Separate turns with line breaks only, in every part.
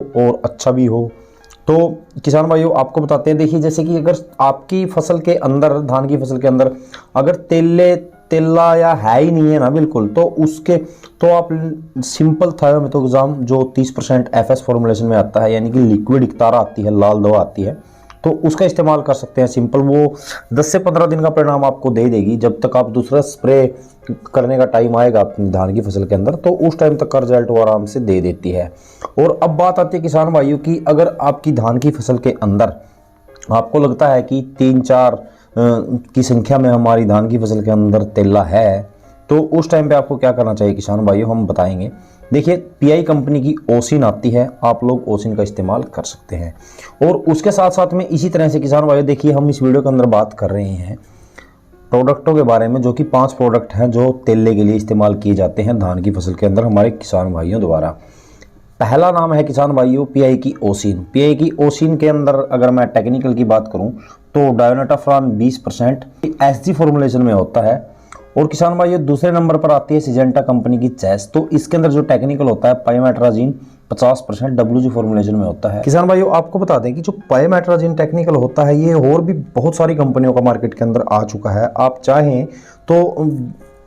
और अच्छा भी हो। तो किसान भाइयों आपको बताते हैं, देखिए जैसे कि अगर आपकी फसल के अंदर, धान की फसल के अंदर अगर तेला या है ही नहीं है ना बिल्कुल, तो उसके तो आप सिंपल थायोमेथोक्साम जो 30% एफएस फॉर्मुलेशन में आता है, यानी कि लिक्विड इक्तारा आती है, लाल दवा आती है, तो उसका इस्तेमाल कर सकते हैं। सिंपल वो 10 से 15 दिन का परिणाम आपको दे देगी। जब तक आप दूसरा स्प्रे करने का टाइम आएगा अपनी धान की फसल के अंदर, तो उस टाइम तक का रिजल्ट वो आराम से दे देती है। और अब बात आती है किसान भाइयों की, अगर आपकी धान की फसल के अंदर आपको लगता है कि 3-4 की संख्या में हमारी धान की फसल के अंदर तेला है, तो उस टाइम पे आपको क्या करना चाहिए किसान भाइयों, हम बताएंगे। देखिए पीआई कंपनी की ओसिन आती है, आप लोग ओसिन का इस्तेमाल कर सकते हैं। और उसके साथ साथ में इसी तरह से किसान भाइयों, देखिए हम इस वीडियो के अंदर बात कर रहे हैं प्रोडक्टों के बारे में, जो कि 5 प्रोडक्ट हैं जो तेले के लिए इस्तेमाल किए जाते हैं धान की फसल के अंदर हमारे किसान भाइयों द्वारा। पहला नाम है किसान भाइयों पीआई की ओसिन। पीआई की ओसिन के अंदर अगर मैं टेक्निकल की बात करूं तो डायोनाटाफ्रान 20% एसजी फॉर्मुलेशन में होता है। और किसान भाइयों दूसरे नंबर पर आती है सिजेंटा कंपनी की चेस, तो इसके अंदर जो टेक्निकल होता है पाइमेट्राजीन 50% डब्ल्यूजी फॉर्मुलेशन में होता है। किसान भाइयों आपको बता दें कि जो पाइमेट्राजीन टेक्निकल होता है ये और भी बहुत सारी कंपनियों का मार्केट के अंदर आ चुका है। आप चाहें तो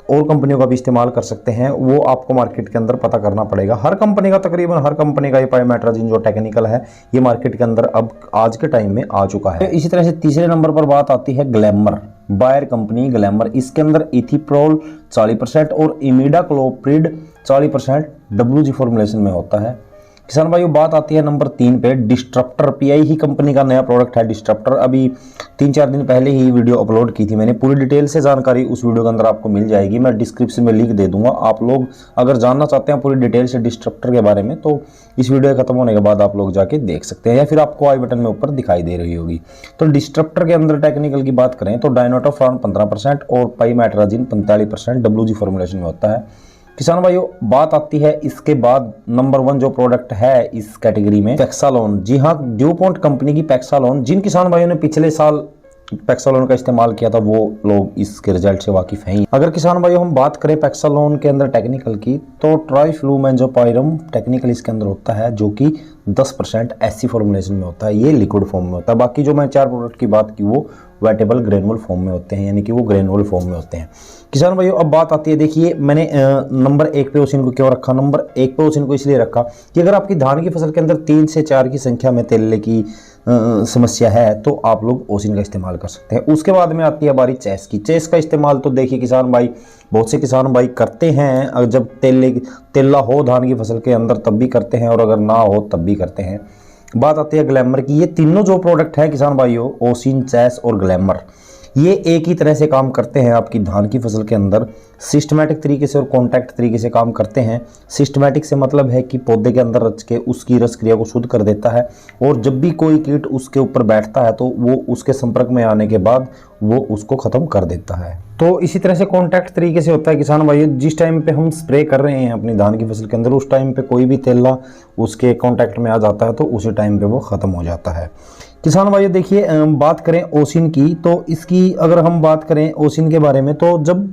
और कंपनियों का भी इस्तेमाल कर सकते हैं, वो आपको मार्केट के अंदर पता करना पड़ेगा। हर कंपनी का, तकरीबन हर कंपनी का ये पाइमेट्राजीन जो टेक्निकल है ये मार्केट के अंदर अब आज के टाइम में आ चुका है। इसी तरह से तीसरे नंबर पर बात आती है ग्लैमर, बायर कंपनी ग्लैमर। इसके अंदर इथिप्रोल 40% और इमिडाक्लोप्रिड 40% डब्ल्यूजी फॉर्मुलेशन में होता है। किसान भाइयों बात आती है नंबर 3 पे डिस्ट्रप्टर। पीआई ही कंपनी का नया प्रोडक्ट है डिस्ट्रप्टर। अभी 3-4 दिन पहले ही वीडियो अपलोड की थी मैंने, पूरी डिटेल से जानकारी उस वीडियो के अंदर आपको मिल जाएगी, मैं डिस्क्रिप्शन में लिंक दे दूंगा। आप लोग अगर जानना चाहते हैं पूरी डिटेल से डिस्ट्रप्टर के बारे में, तो इस वीडियो खत्म होने के बाद आप लोग जाके देख सकते हैं, या फिर आपको आई बटन में ऊपर दिखाई दे रही होगी। तो डिस्ट्रप्टर के अंदर टेक्निकल की बात करें तो डायनोटोफ्रान 15% और पाइमेट्राजीन 45% डब्ल्यूजी फॉर्मुलेशन में होता है। किसान भाइयों बात आती है इसके बाद नंबर 1 जो प्रोडक्ट है इस कैटेगरी में, पैक्सालोन। जी हाँ, ड्यूपॉन्ट कंपनी की पैक्सालोन। जिन किसान भाइयों ने पिछले साल पैक्सालोन का इस्तेमाल किया था वो लोग इसके रिजल्ट से वाकिफ हैं। अगर किसान भाइयों हम बात करें पैक्सालोन के अंदर टेक्निकल की, तो ट्राइफ्लूमेंजोपाइरम टेक्निकल इसके अंदर होता है, जो कि 10% एससी फॉर्मुलेशन में होता है, ये लिक्विड फॉर्म में होता है। बाकी जो मैं 4 प्रोडक्ट की बात की वो वेटेबल ग्रेनुअल फॉर्म में होते हैं, यानी कि वो ग्रेनुअल फॉर्म में होते हैं। किसान भाइयों अब बात आती है, देखिए मैंने नंबर 1 पे ओसिन को क्यों रखा। नंबर 1 पे ओसिन को इसलिए रखा कि अगर आपकी धान की फसल के अंदर 3 से 4 की संख्या में तेले की समस्या है तो आप लोग ओसिन का इस्तेमाल कर सकते हैं। उसके बाद में आती है बारी चेस की। चेस का इस्तेमाल तो देखिए किसान भाई, बहुत से किसान भाई करते हैं, अगर जब तेला हो धान की फसल के अंदर तब भी करते हैं, और अगर ना हो तब भी करते हैं। बात आती है ग्लैमर की। ये तीनों जो प्रोडक्ट है किसान भाइयों, ओसिन, चेस और ग्लैमर, ये एक ही तरह से काम करते हैं आपकी धान की फसल के अंदर, सिस्टमैटिक तरीके से और कॉन्टैक्ट तरीके से काम करते हैं। सिस्टमैटिक से मतलब है कि पौधे के अंदर रच के उसकी रस क्रिया को शुद्ध कर देता है, और जब भी कोई कीट उसके ऊपर बैठता है तो वो उसके संपर्क में आने के बाद वो उसको खत्म कर देता है। तो इसी तरह से कॉन्टैक्ट तरीके से होता है किसान भाइयों, जिस टाइम पे हम स्प्रे कर रहे हैं अपनी धान की फसल के अंदर, उस टाइम पे कोई भी तेला उसके कॉन्टैक्ट में आ जाता है तो उसी टाइम पे वो खत्म हो जाता है। किसान भाइयों देखिए बात करें ओसिन की, तो इसकी अगर हम बात करें ओसिन के बारे में, तो जब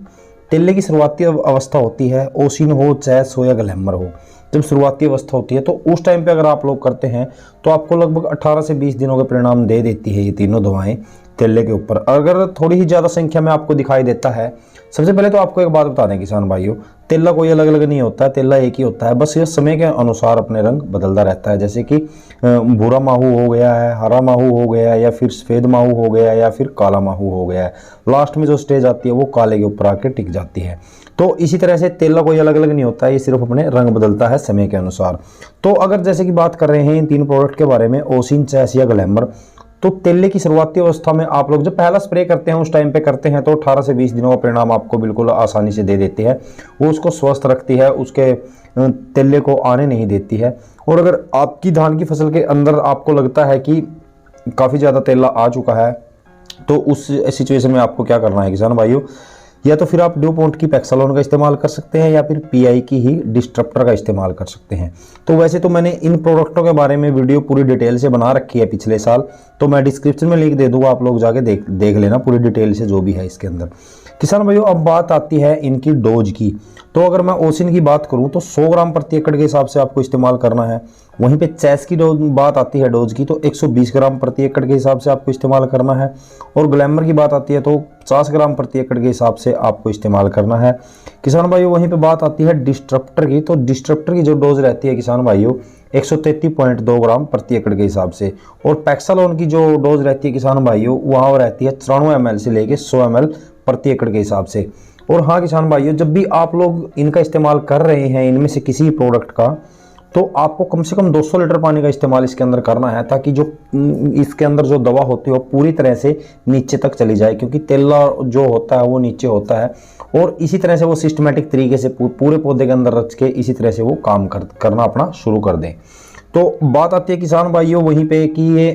तेले की शुरुआती अवस्था होती है, ओसिन हो, चेस हो या ग्लैमर हो, जब शुरुआती अवस्था होती है तो उस टाइम पे अगर आप लोग करते हैं तो आपको लगभग 18 से 20 दिनों के परिणाम दे देती है ये तीनों दवाएं तेले के ऊपर। अगर थोड़ी ही ज़्यादा संख्या में आपको दिखाई देता है, सबसे पहले तो आपको एक बात बता दें किसान भाइयों, तेला कोई अलग अलग नहीं होता है, तेला एक ही होता है, बस ये समय के अनुसार अपने रंग बदलता रहता है। जैसे कि भूरा माहू हो गया है, हरा माहू हो गया है, या फिर सफ़ेद माहू हो गया है, या फिर काला माहू हो गया है। लास्ट में जो स्टेज आती है वो काले के ऊपर आके टिक जाती है। तो इसी तरह से तेला कोई अलग अलग नहीं होता है, ये सिर्फ अपने रंग बदलता है समय के अनुसार। तो अगर जैसे कि बात कर रहे हैं इन 3 प्रोडक्ट के बारे में, ओसिन, चेस या ग्लैमर, तो तेले की शुरुआती अवस्था में आप लोग जब पहला स्प्रे करते हैं उस टाइम पे करते हैं तो 18 से 20 दिनों का परिणाम आपको बिल्कुल आसानी से दे देती है। वो उसको स्वस्थ रखती है, उसके तेले को आने नहीं देती है। और अगर आपकी धान की फसल के अंदर आपको लगता है कि काफ़ी ज़्यादा तेला आ चुका है, तो उस सिचुएशन में आपको क्या करना है किसान भाइयों, या तो फिर आप ड्यूपॉन्ट की पैक्सालोन का इस्तेमाल कर सकते हैं, या फिर पीआई की ही डिस्ट्रप्टर का इस्तेमाल कर सकते हैं। तो वैसे तो मैंने इन प्रोडक्टों के बारे में वीडियो पूरी डिटेल से बना रखी है पिछले साल, तो मैं डिस्क्रिप्शन में लिंक दे दूंगा, आप लोग जाके देख लेना पूरी डिटेल से जो भी है इसके अंदर। किसान भाइयों अब बात आती है इनकी डोज की। तो अगर मैं ओसिन की बात करूं तो 100 ग्राम प्रति एकड़ के हिसाब से आपको इस्तेमाल करना है। वहीं पे चैस की बात आती है डोज की तो 120 ग्राम प्रति एकड़ के हिसाब से आपको इस्तेमाल करना है। और ग्लैमर की बात आती है तो 50 ग्राम प्रति एकड़ के हिसाब से आपको इस्तेमाल करना है। किसान भाइयों वहीं पे बात आती है डिस्ट्रप्टर की, तो डिस्ट्रप्टर की जो डोज रहती है किसान भाइयों 133.2 ग्राम प्रति एकड़ के हिसाब से। और पैक्सालोन की जो डोज रहती है किसान भाइयों वहाँ रहती है 94 ml से लेके 100 ml प्रति एकड़ के हिसाब से। और हाँ किसान भाइयों, जब भी आप लोग इनका इस्तेमाल कर रहे हैं इनमें से किसी प्रोडक्ट का, तो आपको कम से कम 200 लीटर पानी का इस्तेमाल इसके अंदर करना है, ताकि जो इसके अंदर जो दवा होती है वो पूरी तरह से नीचे तक चली जाए, क्योंकि तेला जो होता है वो नीचे होता है। और इसी तरह से वो सिस्टमेटिक तरीके से पूरे पौधे के अंदर रच के इसी तरह से वो काम करना अपना शुरू कर दें। तो बात आती है किसान भाइयों वहीं पे कि ये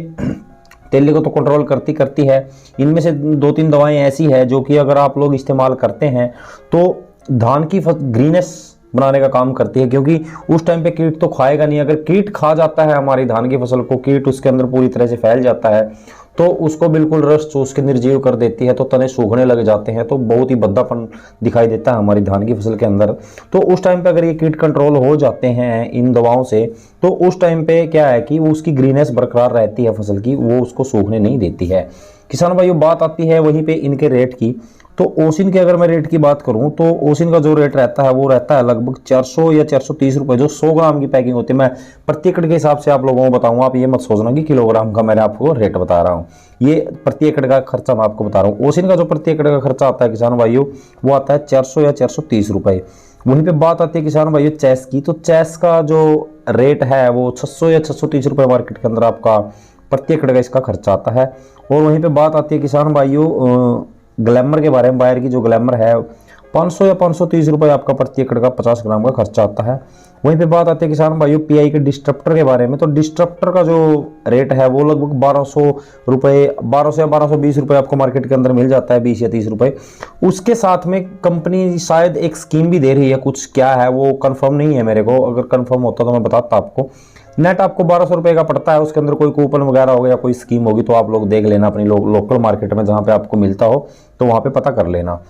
तेले को तो कंट्रोल करती है। इनमें से 2-3 दवाएं ऐसी है जो कि अगर आप लोग इस्तेमाल करते हैं तो धान की ग्रीनेस बनाने का काम करती है, क्योंकि उस टाइम पे कीट तो खाएगा नहीं। अगर कीट खा जाता है हमारी धान की फसल को, कीट उसके अंदर पूरी तरह से फैल जाता है तो उसको बिल्कुल रस चूस के निर्जीव कर देती है, तो तने सूखने लग जाते हैं, तो बहुत ही भद्दापन दिखाई देता है हमारी धान की फसल के अंदर। तो उस टाइम पे अगर ये कीट कंट्रोल हो जाते हैं इन दवाओं से, तो उस टाइम पे क्या है कि वो उसकी ग्रीनेस बरकरार रहती है फसल की, वो उसको सूखने नहीं देती है। किसान भाइयों बात आती है वहीं पे इनके रेट की। तो ओसिन के अगर मैं रेट की बात करूं तो ओसिन का जो रेट रहता है वो रहता है लगभग 400 या 430 रुपए, जो 100 ग्राम की पैकिंग होती है। मैं प्रति एकड़ के हिसाब से आप लोगों को बताऊंगा, आप ये मत सोचना कि किलोग्राम का मैंने आपको रेट बता रहा हूँ, ये प्रति एकड़ का खर्चा मैं आपको बता रहा हूँ। ओसिन का जो प्रति एकड़ का खर्चा आता है किसान भाइयों वो आता है 400 या 430 रुपए। वहीं पे बात आती है किसान भाइयों चैस की, तो चैस का जो रेट है वो 600 या 630 रुपए मार्केट के अंदर आपका प्रति एकड़ का इसका खर्चा आता है। और वहीं पे बात आती है किसान भाइयों ग्लैमर के बारे में, बायर की जो ग्लैमर है 500 या 530 रुपए आपका प्रति एकड़ का 50 ग्राम का खर्चा आता है। वहीं पे बात आती है किसान भाइयों पीआई के डिस्ट्रप्टर के बारे में, तो डिस्ट्रप्टर का जो रेट है वो लगभग 1200 रुपए, 1200 या 1220 रुपए आपको मार्केट के अंदर मिल जाता है, 20 या 30 रुपए। उसके साथ में कंपनी शायद एक स्कीम भी दे रही है, कुछ क्या है वो कंफर्म नहीं है मेरे को, अगर कंफर्म होता तो मैं बताता आपको। नेट आपको 1200 रुपए का पड़ता है, उसके अंदर कोई कूपन वगैरह हो या कोई स्कीम होगी तो आप लोग देख लेना अपनी लोकल मार्केट में, जहां पे आपको मिलता हो तो वहां पे पता कर लेना।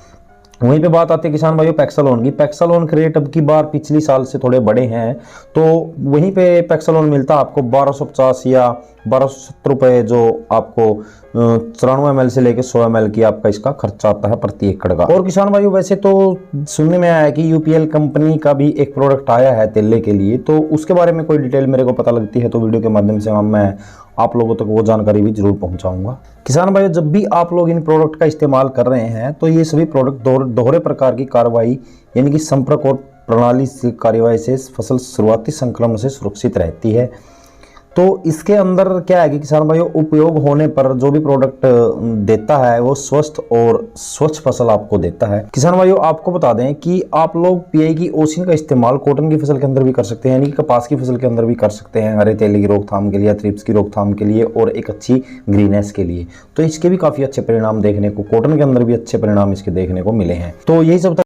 वहीं पे बात आती है किसान भाइयों पैक्सालोन की। पैक्सालोन के रेट अब की बार पिछली साल से थोड़े बड़े हैं, तो वहीं पे पैक्सालोन मिलता है आपको 1250 या 1270 रुपए, जो आपको 94 ml से लेकर 100 ml की आपका इसका खर्चा आता है प्रति एकड़ का। और किसान भाइयों वैसे तो सुनने में आया है कि यूपीएल कंपनी का भी एक प्रोडक्ट आया है तेले के लिए, तो उसके बारे में कोई डिटेल मेरे को पता लगती है तो वीडियो के माध्यम से मैं आप लोगों तक वो जानकारी भी जरूर पहुंचाऊंगा। किसान भाइयों जब भी आप लोग इन प्रोडक्ट का इस्तेमाल कर रहे हैं तो ये सभी प्रोडक्ट दोहरे प्रकार की कार्रवाई यानी कि संपर्क और प्रणाली से कार्यवाही से फसल शुरुआती संक्रमण से सुरक्षित रहती है। तो इसके अंदर क्या है कि किसान भाइयों उपयोग होने पर जो भी प्रोडक्ट देता है वो स्वस्थ और स्वच्छ फसल आपको देता है। किसान भाइयों आपको बता दें कि आप लोग पीआई की ओसिन का इस्तेमाल कॉटन की फसल के अंदर भी कर सकते हैं, यानी कि कपास की फसल के अंदर भी कर सकते हैं, हरे तेले की रोकथाम के लिए, थ्रिप्स की रोकथाम के लिए और एक अच्छी ग्रीनेस के लिए। तो इसके भी काफी अच्छे परिणाम देखने को, कॉटन के अंदर भी अच्छे परिणाम इसके देखने को मिले हैं। तो यही सब